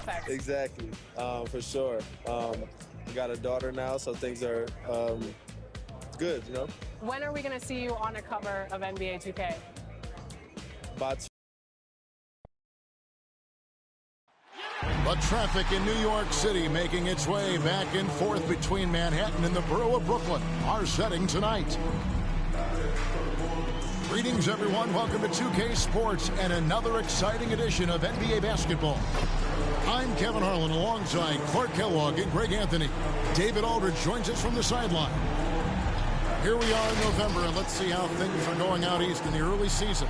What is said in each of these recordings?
aspects. Exactly, for sure. We got a daughter now, so things are good, you know? When are we going to see you on a cover of NBA 2K? The traffic in New York City making its way back and forth between Manhattan and the borough of Brooklyn. Our setting tonight. Greetings, everyone. Welcome to 2K Sports and another exciting edition of NBA basketball. I'm Kevin Harlan alongside Clark Kellogg and Greg Anthony. David Aldridge joins us from the sideline. Here we are in November, and let's see how things are going out east in the early season.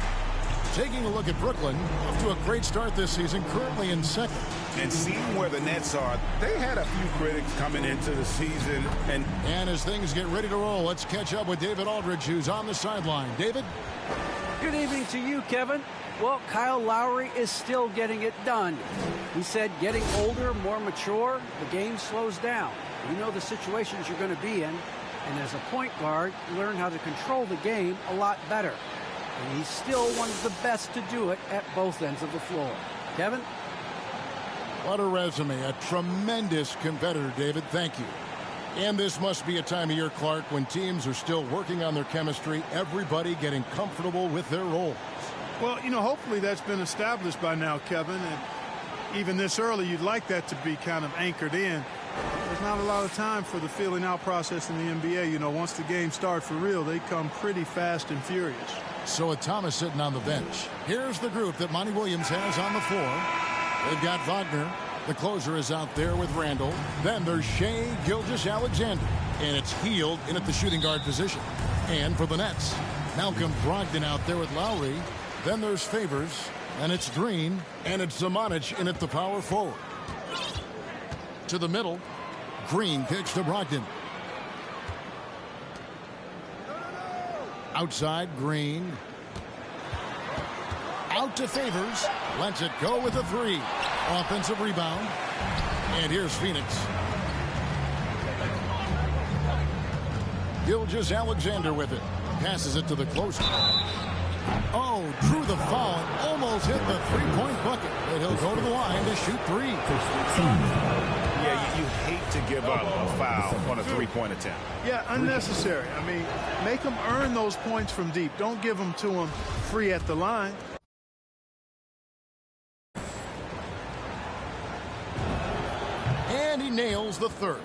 Taking a look at Brooklyn, off to a great start this season, currently in second. And seeing where the Nets are, they had a few critics coming into the season. And as things get ready to roll, let's catch up with David Aldridge, who's on the sideline. David? Good evening to you, Kevin. Well, Kyle Lowry is still getting it done. He said getting older, more mature, the game slows down. You know the situations you're going to be in. And as a point guard, you learn how to control the game a lot better. And he's still one of the best to do it at both ends of the floor. Kevin? What a resume. A tremendous competitor, David. Thank you. And this must be a time of year, Clark, when teams are still working on their chemistry, everybody getting comfortable with their roles. Well, you know, hopefully that's been established by now, Kevin. And even this early, you'd like that to be kind of anchored in. There's not a lot of time for the feeling out process in the NBA. You know, once the game starts for real, they come pretty fast and furious. So with Thomas sitting on the bench, here's the group that Monty Williams has on the floor. They've got Wagner. The closer is out there with Randall. Then there's Shai Gilgeous-Alexander. And it's Hield in at the shooting guard position. And for the Nets, Malcolm Brogdon out there with Lowry. Then there's Favors. And it's Green. And it's Zamanic in at the power forward. To the middle. Green kicks to Brogdon. Outside, Green. Out to Favors. Lets it go with a three. Offensive rebound. And here's Phoenix. Gilgeous-Alexander with it. Passes it to the closer. Oh, drew the foul. Almost hit the three-point bucket. But he'll go to the line to shoot three. yeah, you hate to give up a foul on a three-point attempt. Yeah, unnecessary. I mean, make them earn those points from deep. Don't give them to them free at the line. And he nails the third.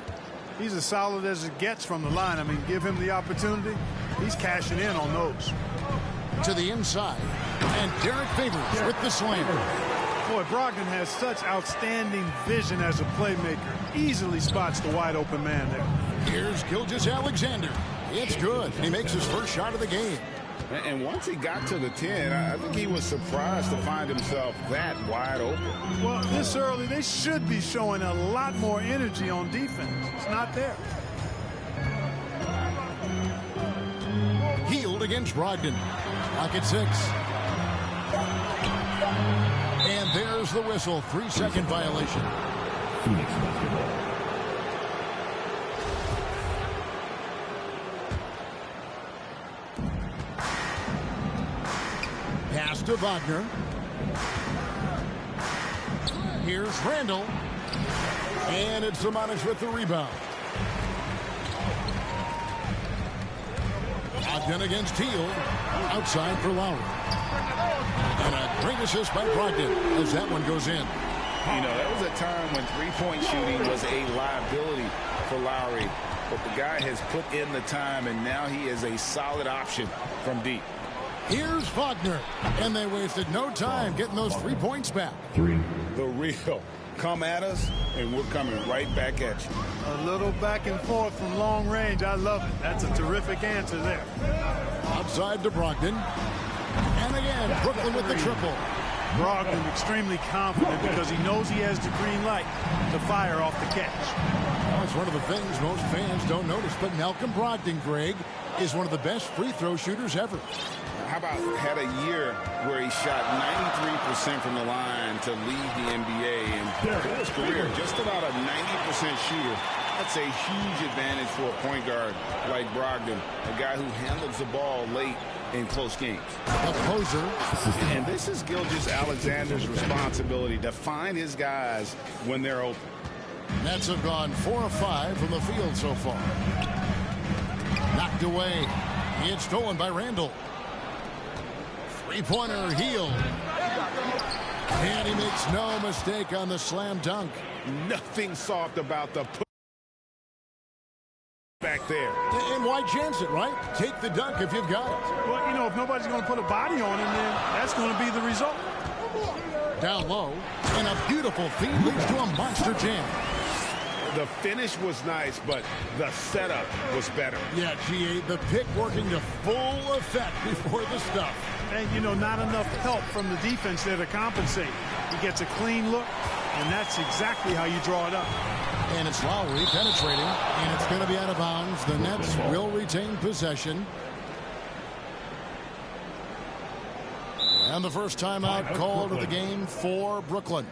He's as solid as it gets from the line. I mean, give him the opportunity. He's cashing in on those. To the inside. And Derek Favors with the slam. Boy, Brogdon has such outstanding vision as a playmaker. Easily spots the wide open man there. Here's Gilgeous-Alexander. It's good. He makes his first shot of the game. And once he got to the 10, I think he was surprised to find himself that wide open. Well, this early, they should be showing a lot more energy on defense. It's not there. Hield against Brogdon. Clock at 6. And there's the whistle. 3-second violation. Pass to Wagner. Here's Randall. And it's Zamanic with the rebound. Brogdon against Hield. Outside for Lowry. And a great assist by Brogdon as that one goes in. You know, that was a time when three-point shooting was a liability for Lowry. But the guy has put in the time, and now he is a solid option from deep. Here's Wagner. And they wasted no time getting those 3 points back. The real. Come at us, and we're coming right back at you. A little back and forth from long range. I love it. That's a terrific answer there. Outside to Brogdon. And again, Brooklyn with the triple. Brogdon extremely confident because he knows he has the green light to fire off the catch. Well, it's one of the things most fans don't notice, but Malcolm Brogdon, Greg, is one of the best free throw shooters ever. How about had a year where he shot 93% from the line to lead the NBA, and for his career, just about a 90% shooter. That's a huge advantage for a point guard like Brogdon, a guy who handles the ball late in close games. A poser. And this is Gilgeous-Alexander's responsibility to find his guys when they're open. Nets have gone 4 of 5 from the field so far. Knocked away. It's stolen by Randall. Three-pointer, Hield. And he makes no mistake on the slam dunk. Nothing soft about the put back there. And why chance it, right? Take the dunk if you've got it. Well, you know, if nobody's going to put a body on him, then that's going to be the result. Down low, and a beautiful feed leads to a monster jam. The finish was nice, but the setup was better. Yeah, GA, the pick working to full effect before the stuff. And, you know, not enough help from the defense there to compensate. He gets a clean look, and that's exactly how you draw it up. And it's Lowry penetrating, and it's going to be out of bounds. The Nets will retain possession. And the first timeout called of the game for Brooklyn.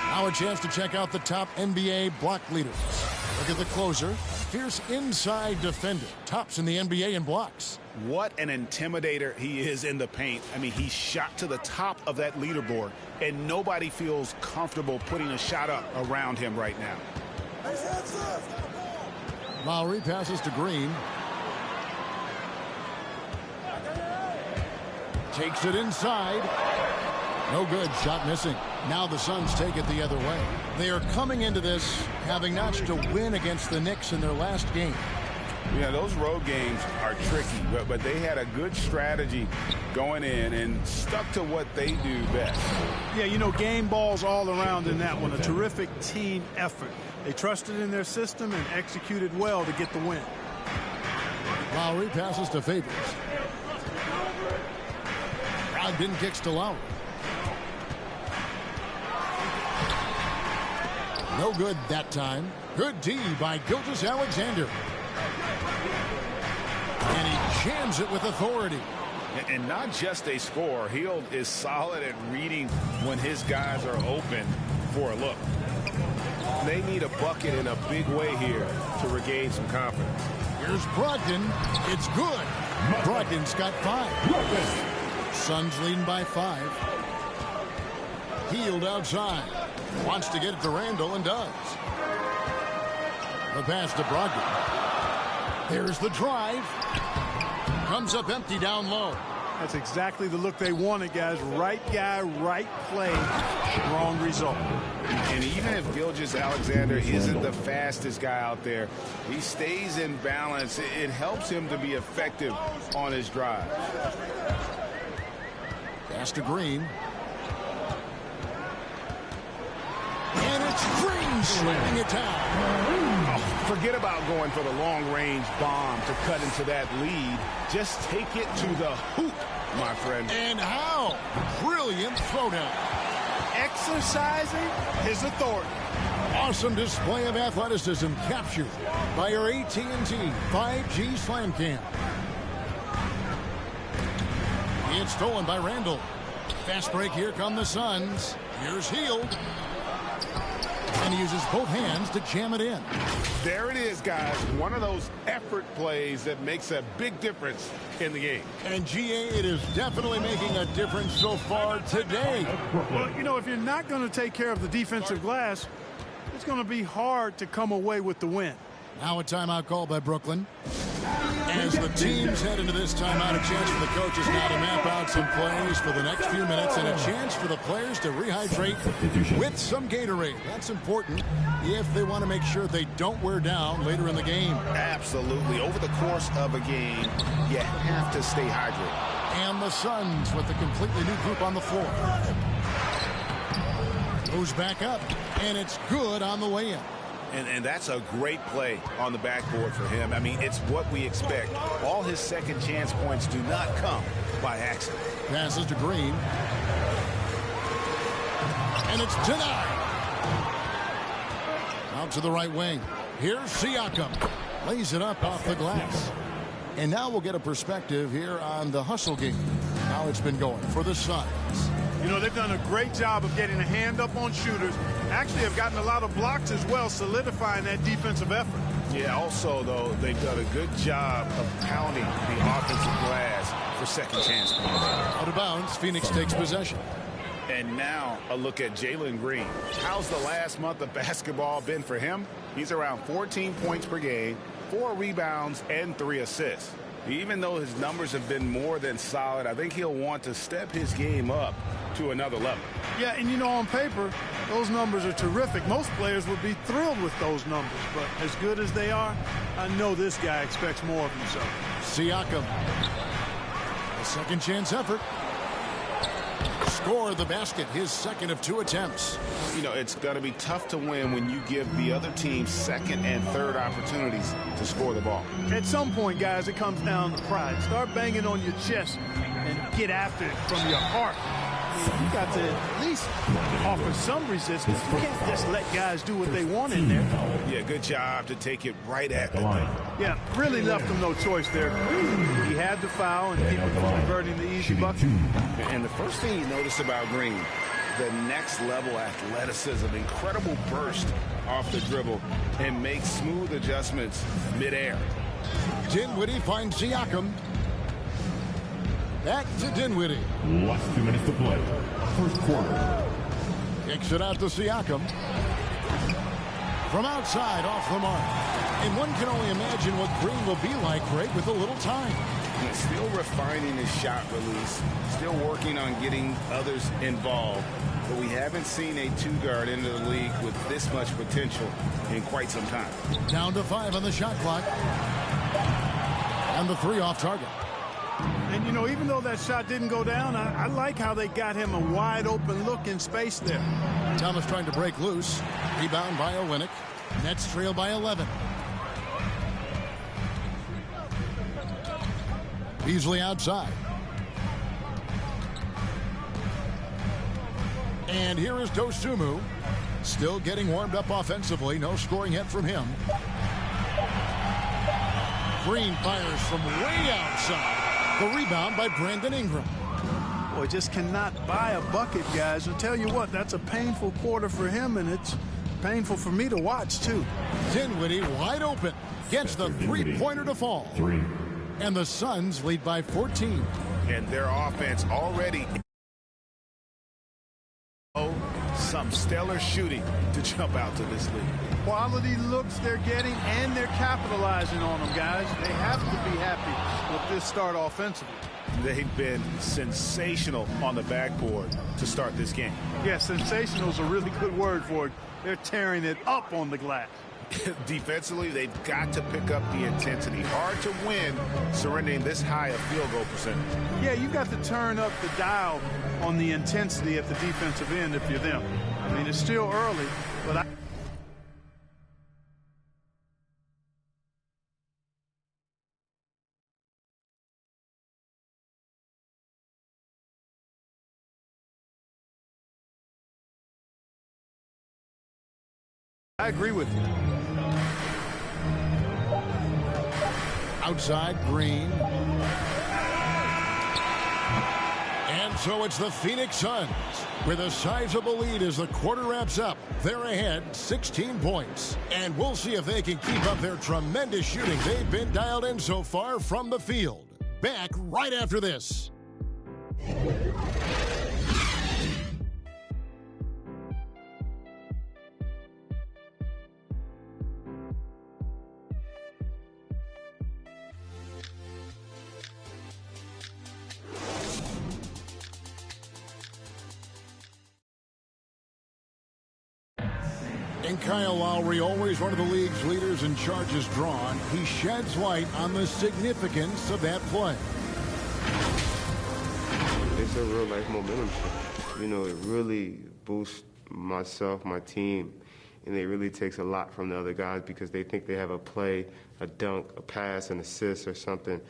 Now a chance to check out the top NBA block leaders. Look at the closer. Fierce inside defender. Tops in the NBA in blocks. What an intimidator he is in the paint. I mean, he's shot to the top of that leaderboard, and nobody feels comfortable putting a shot up around him right now. Lowry passes to Green. Takes it inside. No good. Shot missing. Now the Suns take it the other way. They are coming into this having notched a win against the Knicks in their last game. Yeah, those road games are tricky, but they had a good strategy going in and stuck to what they do best. Yeah, you know, game balls all around in that one. A terrific team effort. They trusted in their system and executed well to get the win. Lowry passes to Favors. Brogdon kicks to Lowry. No good that time. Good D by Gilgeous-Alexander. And he jams it with authority. And not just a score. Hield is solid at reading when his guys are open for a look. They need a bucket in a big way here to regain some confidence. Here's Brogdon. It's good. Brogdon's got 5. Suns leading by 5. Hield outside. Wants to get it to Randall and does. The pass to Brogdon. There's the drive. Comes up empty down low. That's exactly the look they wanted, guys. Right guy, right play, wrong result. And even if Gilgeous-Alexander isn't the fastest guy out there, he stays in balance. It helps him to be effective on his drive. Pass to Green. And it's Green slamming it down. Forget about going for the long-range bomb to cut into that lead. Just take it to the hoop, my friend. And how? Brilliant throwdown. Exercising his authority. Awesome display of athleticism captured by our AT&T 5G Slam Cam. It's stolen by Randall. Fast break, here come the Suns. Here's Hield. And he uses both hands to jam it in. There it is, guys. One of those effort plays that makes a big difference in the game. And GA, it is definitely making a difference so far today. Well, you know, if you're not going to take care of the defensive glass, it's going to be hard to come away with the win. Now a timeout called by Brooklyn. As the teams head into this timeout, a chance for the coaches now to map out some plays for the next few minutes and a chance for the players to rehydrate with some Gatorade. That's important if they want to make sure they don't wear down later in the game. Absolutely. Over the course of a game, you have to stay hydrated. And the Suns with a completely new group on the floor. Goes back up, and it's good on the way in. And that's a great play on the backboard for him. I mean, it's what we expect. All his second chance points do not come by accident. Passes to Green. And it's denied. Out to the right wing. Here's Siakam. Lays it up off the glass. And now we'll get a perspective here on the hustle game. How it's been going for the Suns. You know, they've done a great job of getting a hand up on shooters. Actually have gotten a lot of blocks as well, solidifying that defensive effort. Yeah, also, though, they've done a good job of pounding the offensive glass for second chance points. Out of bounds, Phoenix takes possession. And now a look at Jalen Green. How's the last month of basketball been for him? He's around 14 points per game, 4 rebounds, and 3 assists. Even though his numbers have been more than solid, I think he'll want to step his game up to another level. Yeah, and you know, on paper, those numbers are terrific. Most players would be thrilled with those numbers, but as good as they are, I know this guy expects more of himself. Siakam. A second chance effort. Score the basket, his second of 2 attempts. You know, it's going to be tough to win when you give the other team second and third opportunities to score the ball. At some point, guys, it comes down to pride. Start banging on your chest and get after it from your heart. You got to at least offer some resistance. You can't just let guys do what they want in there. Yeah, good job to take it right at the line. Yeah, really left him no choice there. He had to foul and keep him from converting the easy bucket. And the first thing you notice about Green, the next level athleticism, incredible burst off the dribble, and makes smooth adjustments midair. Dinwiddie finds Siakam. Back to Dinwiddie. Last 2 minutes to play. First quarter. Kicks it out to Siakam. From outside, off the mark. And one can only imagine what Green will be like, Greg, with a little time. He's still refining his shot release, still working on getting others involved. But we haven't seen a 2-guard into the league with this much potential in quite some time. Down to 5 on the shot clock. And the 3 off target. And, you know, even though that shot didn't go down, I like how they got him a wide-open look in space there. Thomas trying to break loose. Rebound by Olynyk. Nets trail by 11. Beasley outside. And here is Dosunmu. Still getting warmed up offensively. No scoring yet from him. Green fires from way outside. The rebound by Brandon Ingram. Boy, just cannot buy a bucket, guys. I'll tell you what, that's a painful quarter for him, and it's painful for me to watch, too. Dinwiddie wide open. Gets the three-pointer to fall. 3. And the Suns lead by 14. And their offense already... some stellar shooting to jump out to this league. Quality looks they're getting, and they're capitalizing on them, guys. They have to be happy with this start offensively. They've been sensational on the backboard to start this game. Yeah, sensational is a really good word for it. They're tearing it up on the glass. Defensively, they've got to pick up the intensity. Hard to win surrendering this high a field goal percentage. Yeah, you've got to turn up the dial on the intensity at the defensive end if you're them. I mean, it's still early, but I agree with you. Outside, Green. And so it's the Phoenix Suns with a sizable lead as the quarter wraps up. They're ahead 16 points. And we'll see if they can keep up their tremendous shooting they've been dialed in so far from the field. Back right after this. And Kyle Lowry, always one of the league's leaders in charges drawn, he sheds light on the significance of that play. It's a real life momentum shift. You know, it really boosts myself, my team, and it really takes a lot from the other guys because they think they have a play, a dunk, a pass, an assist or something,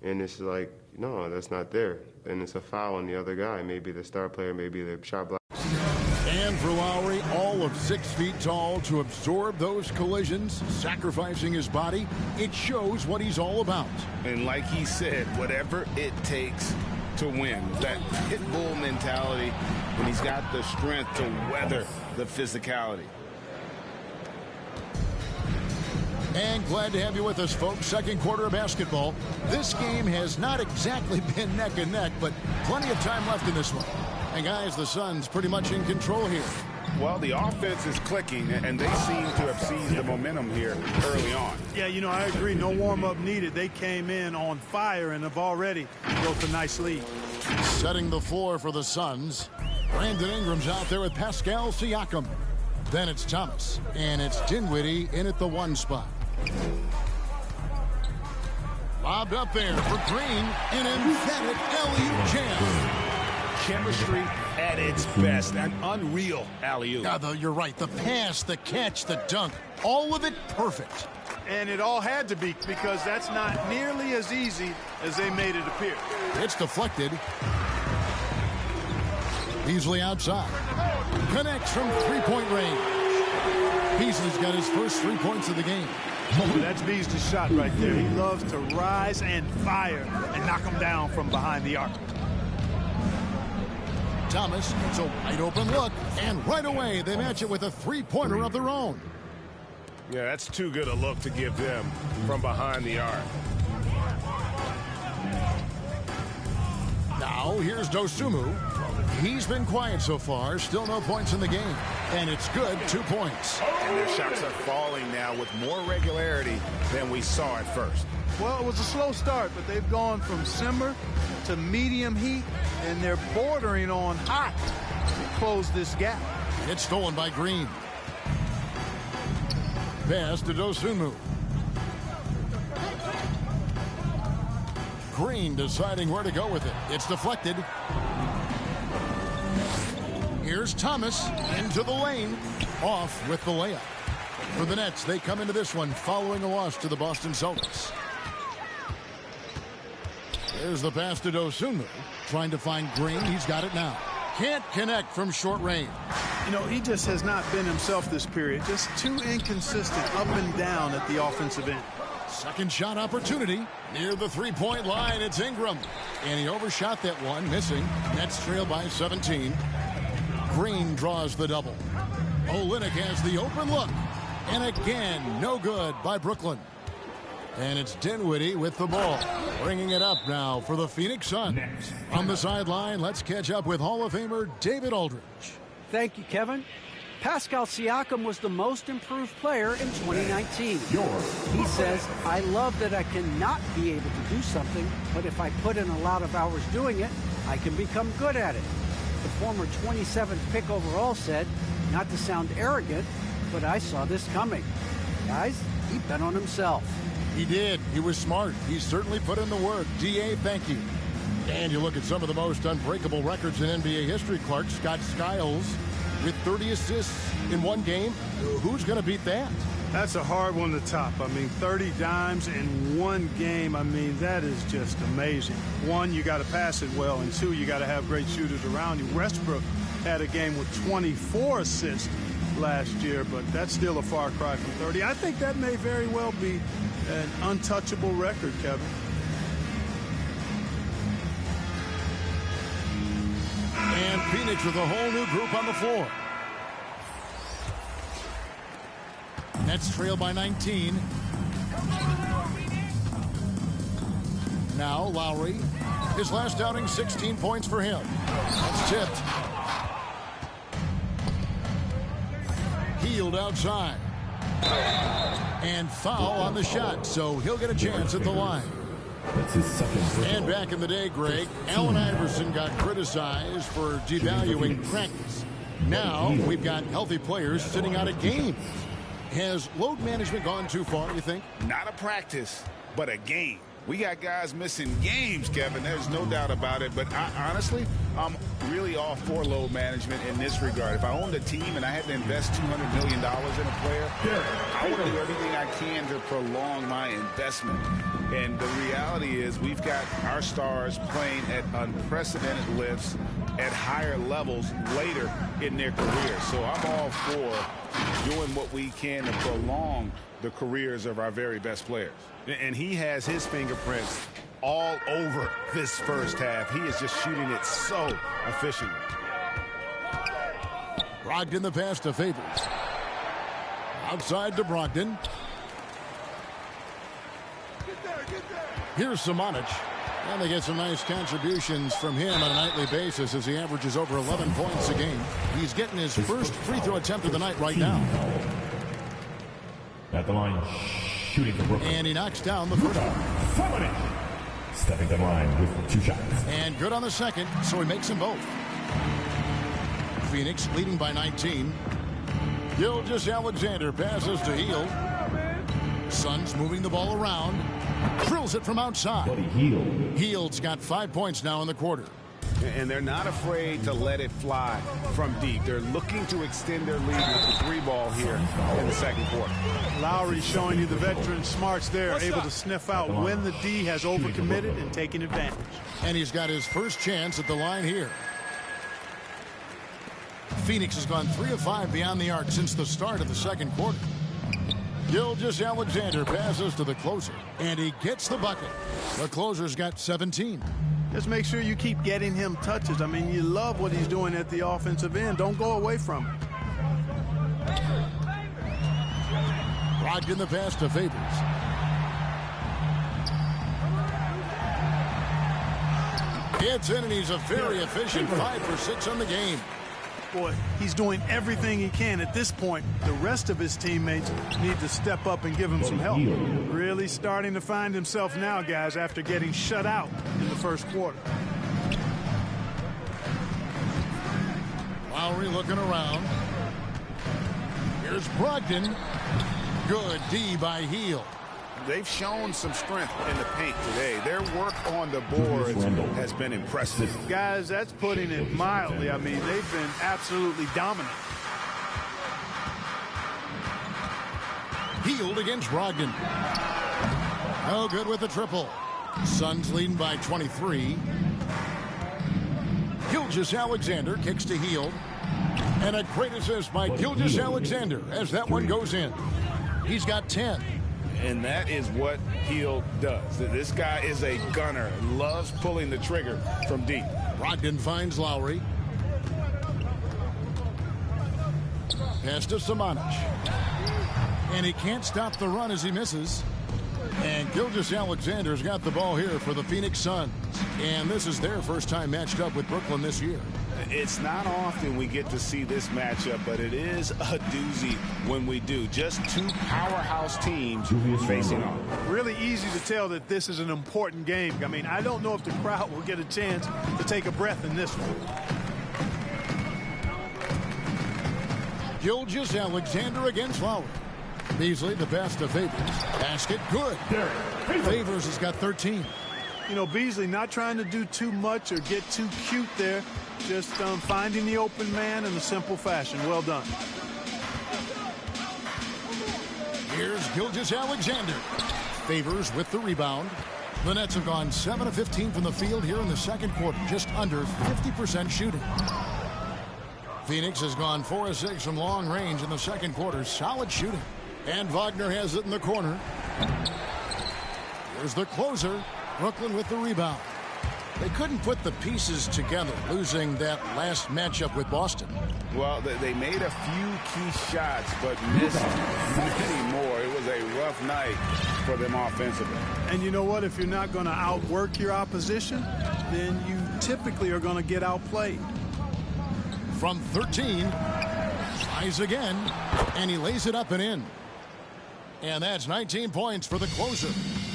and it's like, no, that's not there. And it's a foul on the other guy, maybe the star player, maybe the shot block. And for Lowry, all of 6 feet tall, to absorb those collisions, sacrificing his body, it shows what he's all about. And like he said, whatever it takes to win. That pit bull mentality, and he's got the strength to weather the physicality. And glad to have you with us, folks. Second quarter of basketball. This game has not exactly been neck and neck, but plenty of time left in this one. And guys, the Suns pretty much in control here. Well, the offense is clicking, and they seem to have seized the momentum here early on. Yeah, you know, I agree. No warm-up needed. They came in on fire and have already built a nice lead. Setting the floor for the Suns. Brandon Ingram's out there with Pascal Siakam. Then it's Thomas, and it's Dinwiddie in at the 1 spot. Lobbed up there for Green. An emphatic alley-oop jam. Chemistry at its best. An unreal alley-oop. Yeah, you're right. The pass, the catch, the dunk, all of it perfect. And it all had to be, because that's not nearly as easy as they made it appear. It's deflected. Beasley outside. Connects from three-point range. Beasley's got his first 3 points of the game. Oh, that's Beasley's shot right there. He loves to rise and fire and knock him down from behind the arc. Thomas, it's a wide open look, and right away they match it with a three-pointer of their own. Yeah, that's too good a look to give them from behind the arc. Now here's Dosunmu. He's been quiet so far, still no points in the game, and it's good, 2 points. And their shots are falling now with more regularity than we saw at first. Well, it was a slow start, but they've gone from simmer to medium heat, and they're bordering on hot to close this gap. It's stolen by Green. Pass to Dosunmu. Green deciding where to go with it. It's deflected. Here's Thomas into the lane. Off with the layup. For the Nets, they come into this one following a loss to the Boston Celtics. There's the pass to Dosunmu. Trying to find Green. He's got it now. Can't connect from short range. You know, he just has not been himself this period. Just too inconsistent up and down at the offensive end. Second shot opportunity near the three-point line. It's Ingram. And he overshot that one, missing. Nets trail by 17. Green draws the double. Olynyk has the open look. And again, no good by Brooklyn. And it's Dinwiddie with the ball. Bringing it up now for the Phoenix Suns. On the sideline, let's catch up with Hall of Famer David Aldridge. Thank you, Kevin. Pascal Siakam was the most improved player in 2019. He says, I love that I cannot be able to do something, but if I put in a lot of hours doing it, I can become good at it. The former 27th pick overall said, not to sound arrogant, but I saw this coming. Guys, he bet on himself. He did. He was smart. He certainly put in the work. D.A., thank you. And you look at some of the most unbreakable records in NBA history, Clark. Scott Skiles with 30 assists in one game. Who's going to beat that? That's a hard one to top. I mean, 30 dimes in one game. I mean, that is just amazing. One, you got to pass it well, and two, you got to have great shooters around you. Westbrook had a game with 24 assists last year, but that's still a far cry from 30. I think that may very well be an untouchable record, Kevin. And Phoenix with a whole new group on the floor. Nets trail by 19. Now Lowry. His last outing, 16 points for him. That's tipped. Healed outside. And foul on the shot, so he'll get a chance at the line. That's his second. And back in the day, Greg, Allen Iverson got criticized for devaluing practice. Now we've got healthy players sitting out a game. Has load management gone too far, you think? Not a practice, but a game. We got guys missing games, Kevin. There's no doubt about it. But honestly, I'm really all for load management in this regard. If I owned a team and I had to invest $200 million in a player, I would do everything I can to prolong my investment. And the reality is we've got our stars playing at unprecedented lifts at higher levels later in their career. So I'm all for doing what we can to prolong the careers of our very best players. And he has his fingerprints all over this first half. He is just shooting it so efficiently. Brogdon the pass to Favors. Outside to Brogdon. Here's Samanic. And they get some nice contributions from him on a nightly basis as he averages over 11 points a game. He's getting his first free throw attempt of the night right now. At the line, shooting for Brooklyn. And he knocks down the first one. Stepping to the line with 2 shots. And good on the second, so he makes them both. Phoenix leading by 19. Gilgeous-Alexander passes to Hield. Suns moving the ball around. Drills it from outside. Hield's got 5 points now in the quarter. And they're not afraid to let it fly from deep. They're looking to extend their lead with the 3 ball here in the second quarter. Lowry showing you the veteran smarts there, able to sniff out when the D has overcommitted and taking advantage. And he's got his first chance at the line here. Phoenix has gone 3 of 5 beyond the arc since the start of the second quarter. Gilgeous-Alexander passes to the closer, and he gets the bucket. The closer's got 17. Just make sure you keep getting him touches. I mean, you love what he's doing at the offensive end. Don't go away from him. Brogdon the pass to Favors. Gets in, and he's a very efficient 5 for 6 on the game. Boy, he's doing everything he can at this point. The rest of his teammates need to step up and give him some help. Really starting to find himself now, guys, after getting shut out in the first quarter. Lowry looking around. Here's Brogdon. Good D by Hield. They've shown some strength in the paint today. Their work on the boards has been impressive. Guys, that's putting it mildly. I mean, they've been absolutely dominant. Hield against Brogdon. No good with the triple. Suns leading by 23. Gilgeous-Alexander kicks to Hield. And a great assist by Gilgeous-Alexander as that one goes in. He's got 10. And that is what Hield does. This guy is a gunner, loves pulling the trigger from deep. Brogdon finds Lowry. Pass to Samanic. And he can't stop the run as he misses. And Gilgeous-Alexander's got the ball here for the Phoenix Suns. And this is their first time matched up with Brooklyn this year. It's not often we get to see this matchup, but it is a doozy when we do. Just 2 powerhouse teams facing off. Really easy to tell that this is an important game. I mean, I don't know if the crowd will get a chance to take a breath in this one. Gilgeous-Alexander against Lowry. Beasley the pass to Favors. Basket good. Favors has got 13. You know, Beasley not trying to do too much or get too cute there. Just finding the open man in a simple fashion. Well done. Here's Gilgeous-Alexander. Favors with the rebound. The Nets have gone 7 of 15 from the field here in the second quarter. Just under 50% shooting. Phoenix has gone 4 of 6 from long range in the second quarter. Solid shooting. And Wagner has it in the corner. Here's the closer. Brooklyn with the rebound. They couldn't put the pieces together, losing that last matchup with Boston. Well, they made a few key shots, but missed many more. It was a rough night for them offensively. And you know what? If you're not going to outwork your opposition, then you typically are going to get outplayed. From 13, tries again, and he lays it up and in. And that's 19 points for the closer.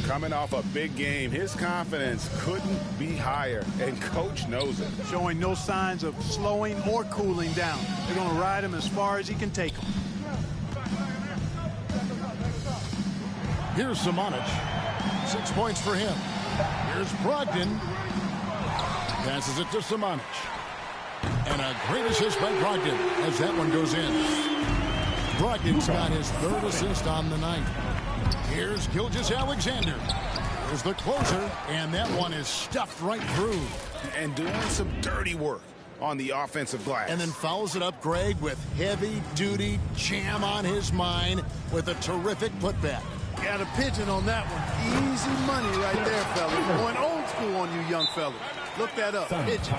Coming off a big game, his confidence couldn't be higher, and coach knows it. Showing no signs of slowing or cooling down. They're going to ride him as far as he can take him. Here's Samanic. 6 points for him. Here's Brogdon. Passes it to Samanic. And a great assist by Brogdon as that one goes in. Brogdon's got his 3rd assist on the night. Here's Gilgeous-Alexander. Here's the closer, and that one is stuffed right through. And doing some dirty work on the offensive glass. And then fouls it up, Greg, with heavy-duty jam on his mind with a terrific putback. Got a pigeon on that one. Easy money right there, fellas. Going old school on you young fellas. Look that up. Pigeon.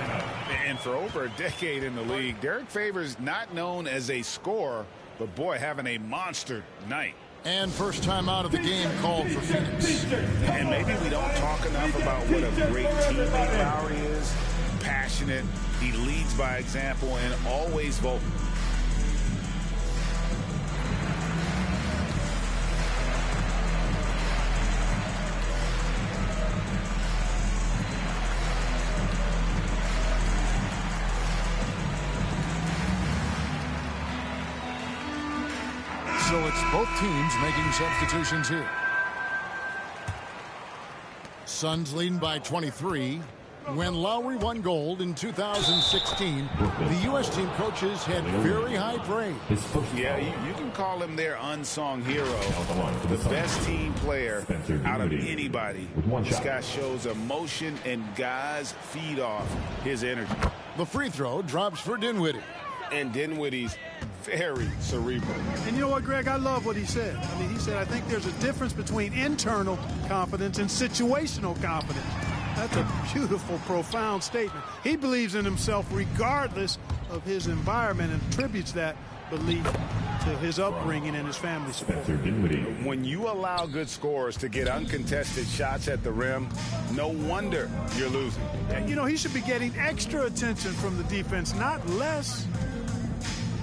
And for over a decade in the league, Derek Favors not known as a scorer, but boy, having a monster night. And first time out of the game called for Phoenix. And maybe we don't talk enough about what a great teammate Lowry is. Passionate, he leads by example, and always vocal. So it's both teams making substitutions here. Suns leading by 23. When Lowry won gold in 2016, the U.S. team coaches had very high praise. Yeah, you can call him their unsung hero. The best team player out of anybody. This guy shows emotion, and guys feed off his energy. The free throw drops for Dinwiddie. And Dinwiddie's very cerebral. And you know what, Greg? I love what he said. I mean, he said, I think there's a difference between internal confidence and situational confidence. That's a beautiful, profound statement. He believes in himself regardless of his environment and attributes that belief to his upbringing and his family support. When you allow good scorers to get uncontested shots at the rim, no wonder you're losing. And, you know, he should be getting extra attention from the defense, not less.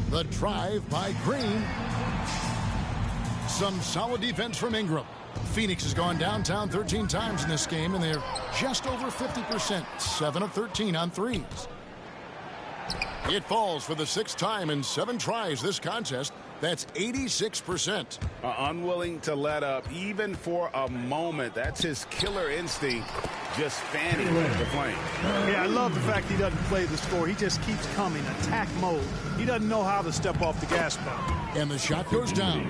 The drive by Green. Some solid defense from Ingram. Phoenix has gone downtown 13 times in this game, and they're just over 50%, 7 of 13 on threes. It falls for the 6th time in 7 tries this contest. That's 86%. Unwilling to let up even for a moment. That's his killer instinct, just fanning the flame. Yeah, I love the fact he doesn't play the score. He just keeps coming, attack mode. He doesn't know how to step off the gas pedal. And the shot goes down.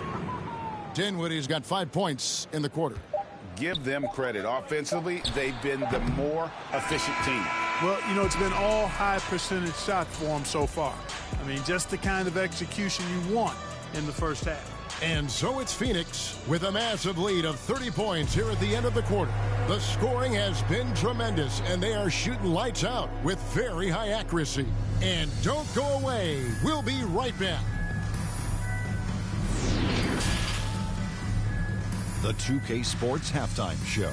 Dinwiddie's got 5 points in the quarter. Give them credit. Offensively, they've been the more efficient team. Well, you know, it's been all high percentage shots for them so far. I mean, just the kind of execution you want in the first half. And so it's Phoenix with a massive lead of 30 points here at the end of the quarter. The scoring has been tremendous, and they are shooting lights out with very high accuracy. And don't go away. We'll be right back. The 2K Sports Halftime Show.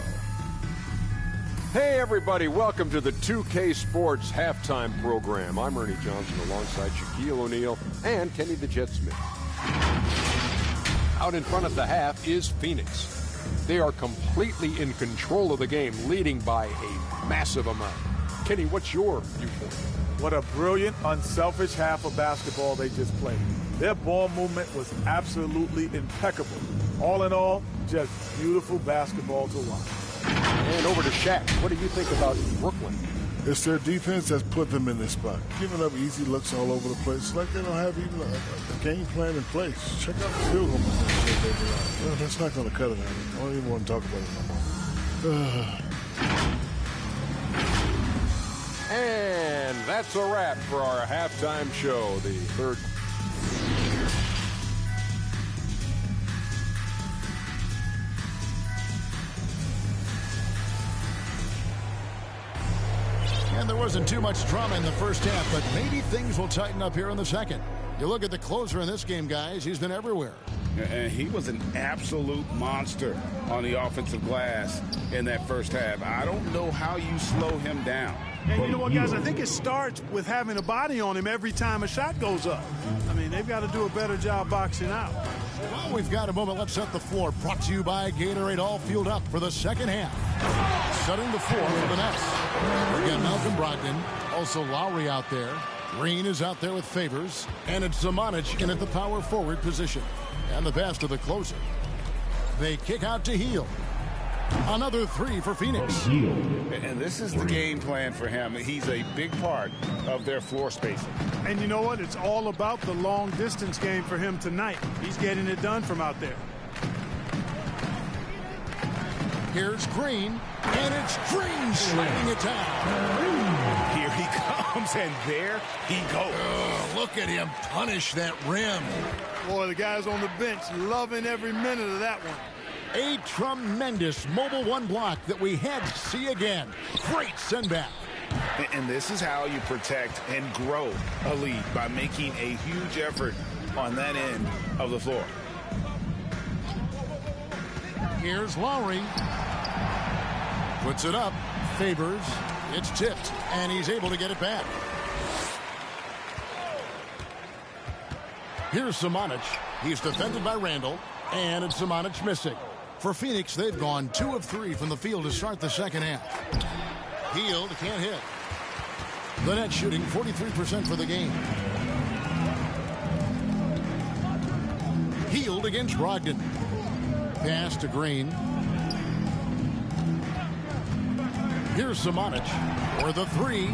Hey, everybody. Welcome to the 2K Sports Halftime Program. I'm Ernie Johnson alongside Shaquille O'Neal and Kenny the Jet Smith. Out in front of the half is Phoenix. They are completely in control of the game, leading by a massive amount. Kenny, what's your viewpoint? What a brilliant, unselfish half of basketball they just played. Their ball movement was absolutely impeccable. All in all, just beautiful basketball to watch. And over to Shaq. What do you think about Brooklyn? It's their defense that's put them in this spot. Giving up easy looks all over the place. It's like they don't have even a game plan in place. Check out the field goal. Well, that's not going to cut it out. I don't even want to talk about it no more. And that's a wrap for our halftime show. The third. And there wasn't too much drama in the first half, but maybe things will tighten up here in the second. You look at the closer in this game, guys. He's been everywhere. And he was an absolute monster on the offensive glass in that first half. I don't know how you slow him down. And you know what, guys? I think it starts with having a body on him every time a shot goes up. I mean, they've got to do a better job boxing out. Well, we've got a moment. Let's set the floor. Brought to you by Gatorade. All fueled up for the second half. Setting the floor for the Nets. Again, Malcolm Brogdon. Also Lowry out there. Green is out there with Favors. And it's Zamanic in at the power forward position. And the pass to the closer. They kick out to Heel. Another 3 for Phoenix. And this is the game plan for him. He's a big part of their floor spacing. And you know what? It's all about the long distance game for him tonight. He's getting it done from out there. Here's Green, and it's Green sliding it down. Here he comes, and there he goes. Look at him punish that rim. Boy, the guys on the bench loving every minute of that one. A tremendous mobile one block that we had to see again. Great send back. And this is how you protect and grow a lead, by making a huge effort on that end of the floor. Here's Lowry. Puts it up. Favors. It's tipped, and he's able to get it back. Here's Samanic. He's defended by Randall, and it's Samanic missing. For Phoenix, they've gone 2 of 3 from the field to start the second half. Hield can't hit. The net shooting 43% for the game. Hield against Brogdon. Pass to Green. Here's Samanic for the 3.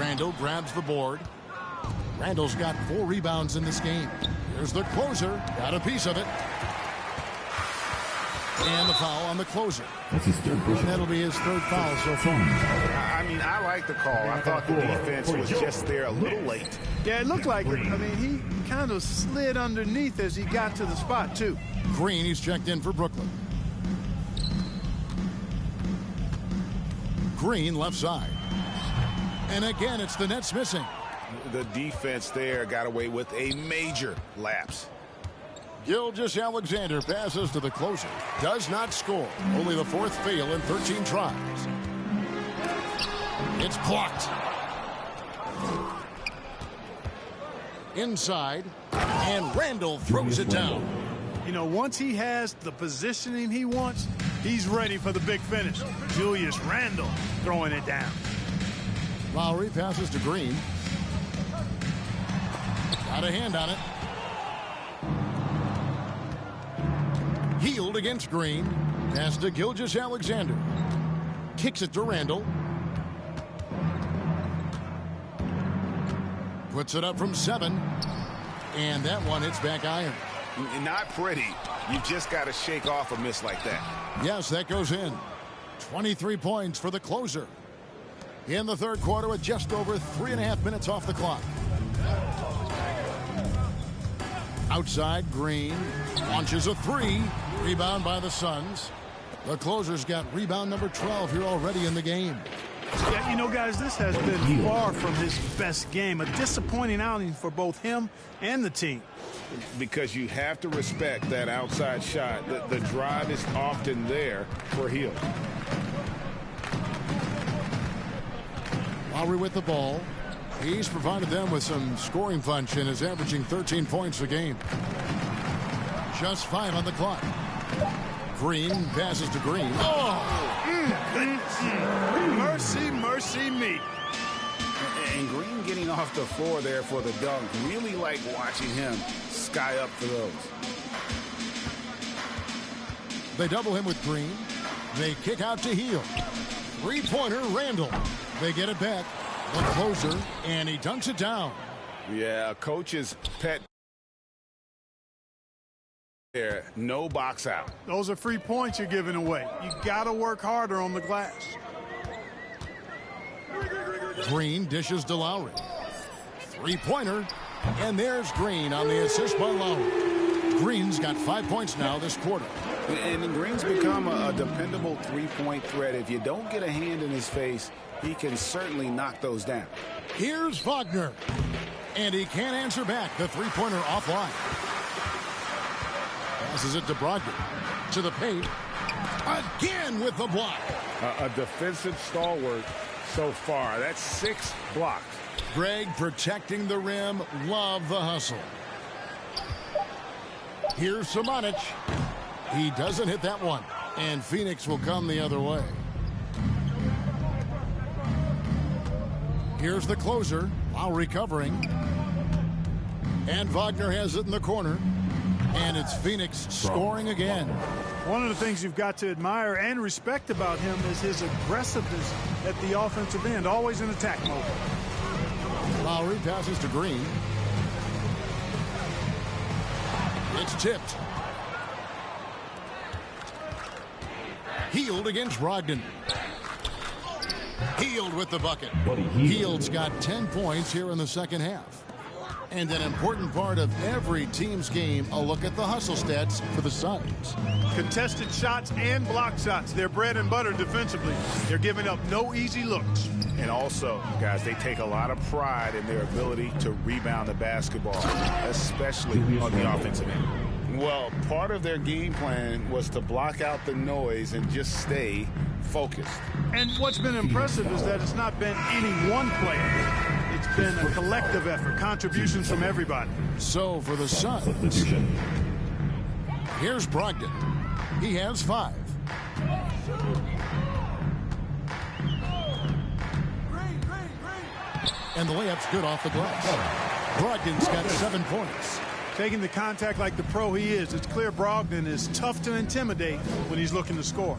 Randall grabs the board. Randall's got 4 rebounds in this game. Here's the closer. Got a piece of it. And the foul on the closer. That's his third push. That'll be his 3rd foul so far. I mean, I like the call. I thought the defense was just there a little late. Yeah, it looked like it. I mean, he kind of slid underneath as he got to the spot, too. Green, he's checked in for Brooklyn. Green, left side. And again, it's the Nets missing. The defense there got away with a major lapse. Gilgeous-Alexander passes to the closer. Does not score. Only the 4th fail in 13 tries. It's blocked. Inside. And Randall throws it down. You know, once he has the positioning he wants, he's ready for the big finish. Julius Randle throwing it down. Lowry passes to Green. Got a hand on it. Hield against Green. Pass to Gilgeous-Alexander. Kicks it to Randall. Puts it up from 7. And that one hits back iron. Not pretty. You just got to shake off a miss like that. Yes, that goes in. 23 points for the closer. In the 3rd quarter with just over 3.5 minutes off the clock. Outside, Green launches a 3. Rebound by the Suns. The closer's got rebound number 12 here already in the game. Yeah, you know, guys, this has been far from his best game. A disappointing outing for both him and the team. Because you have to respect that outside shot. The drive is often there for Hield. Lowry with the ball. He's provided them with some scoring punch and is averaging 13 points a game. Just 5 on the clock. Green passes to Green. Mercy, mercy me. And Green getting off the floor there for the dunk. Really like watching him sky up for those. They double him with Green. They kick out to Hield. 3-pointer, Randall. They get it back. The closer, and he dunks it down. Yeah, coach's pet there. No box out. Those are free points you're giving away. You got to work harder on the glass. Green dishes to Lowry. 3-pointer, and there's Green on the assist by Lowry. Green's got 5 points now this quarter. And Green's become a dependable 3-point threat. If you don't get a hand in his face, he can certainly knock those down. Here's Wagner. And he can't answer back. The 3-pointer offline. Passes it to Brogdon. To the paint. Again with the block. A defensive stalwart so far. That's 6 blocks. Greg protecting the rim. Love the hustle. Here's Samanic. He doesn't hit that one. And Phoenix will come the other way. Here's the closer. Lowry covering. And Wagner has it in the corner. And it's Phoenix scoring again. One of the things you've got to admire and respect about him is his aggressiveness at the offensive end. Always in attack mode. Lowry passes to Green. It's tipped. Hield against Brogdon. Hield with the bucket. Hield's got 10 points here in the second half. And an important part of every team's game, a look at the hustle stats for the Suns. Contested shots and block shots. They're bread and butter defensively. They're giving up no easy looks. And also, guys, they take a lot of pride in their ability to rebound the basketball, especially on the offensive end. Well, part of their game plan was to block out the noise and just stay focused. And what's been impressive is that it's not been any one player. It's been a collective effort, contributions from everybody. So for the Suns, here's Brogdon. He has 5. And the layup's good off the glass. Brogdon's got 7 points. Taking the contact like the pro he is, it's clear Brogdon is tough to intimidate when he's looking to score.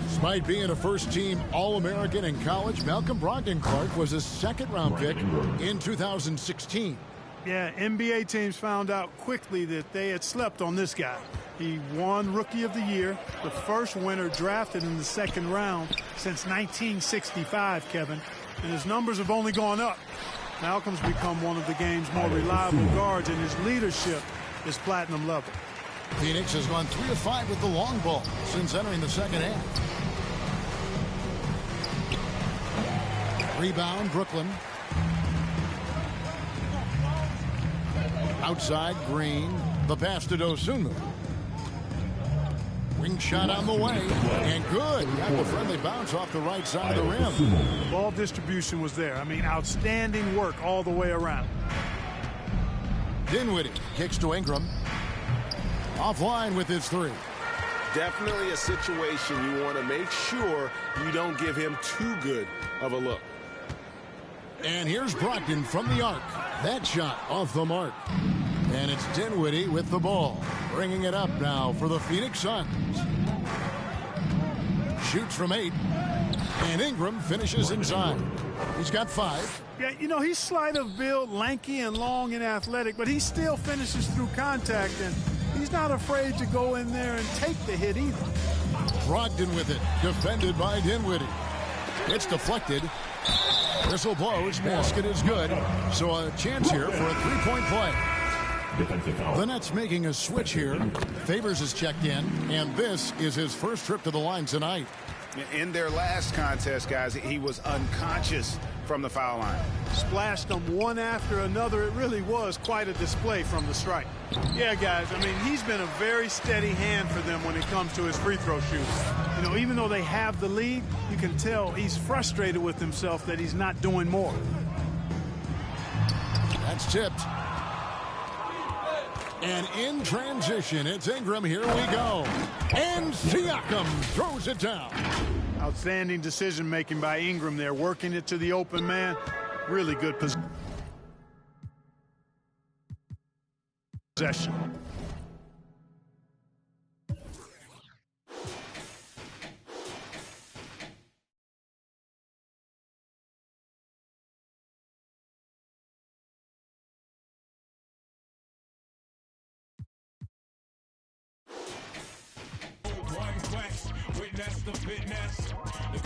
Despite being a first-team All-American in college, Malcolm Brogdon-Clark was a second-round pick in 2016. Yeah, NBA teams found out quickly that they had slept on this guy. He won Rookie of the Year, the first winner drafted in the second round since 1965, Kevin. And his numbers have only gone up. Malcolm's become one of the game's more reliable guards, and his leadership is platinum level. Phoenix has gone 3 of 5 with the long ball since entering the second half. Rebound, Brooklyn. Outside, Green. The pass to Dosunmu. Wing shot on the way, and good. Got the friendly bounce off the right side of the rim. The ball distribution was there. I mean, outstanding work all the way around. Dinwiddie kicks to Ingram. Offline with his 3. Definitely a situation you want to make sure you don't give him too good of a look. And here's Brogdon from the arc. That shot off the mark. And it's Dinwiddie with the ball. Bringing it up now for the Phoenix Suns. Shoots from 8. And Ingram finishes inside. He's got 5. Yeah, you know, he's slight of build, lanky and long and athletic, but he still finishes through contact, and he's not afraid to go in there and take the hit either. Brogdon with it. Defended by Dinwiddie. It's deflected. Whistle blows. Basket is good. So a chance here for a 3-point play. The Nets making a switch here. Favors is checked in, and this is his first trip to the line tonight. In their last contest, guys, he was unconscious from the foul line. Splashed them one after another. It really was quite a display from the stripe. Yeah, guys, I mean, he's been a very steady hand for them when it comes to his free throw shooting. You know, even though they have the lead, you can tell he's frustrated with himself that he's not doing more. That's tipped. And in transition, it's Ingram. Here we go. And Siakam throws it down. Outstanding decision-making by Ingram there, working it to the open man. Really good possession. Witness the fitness, the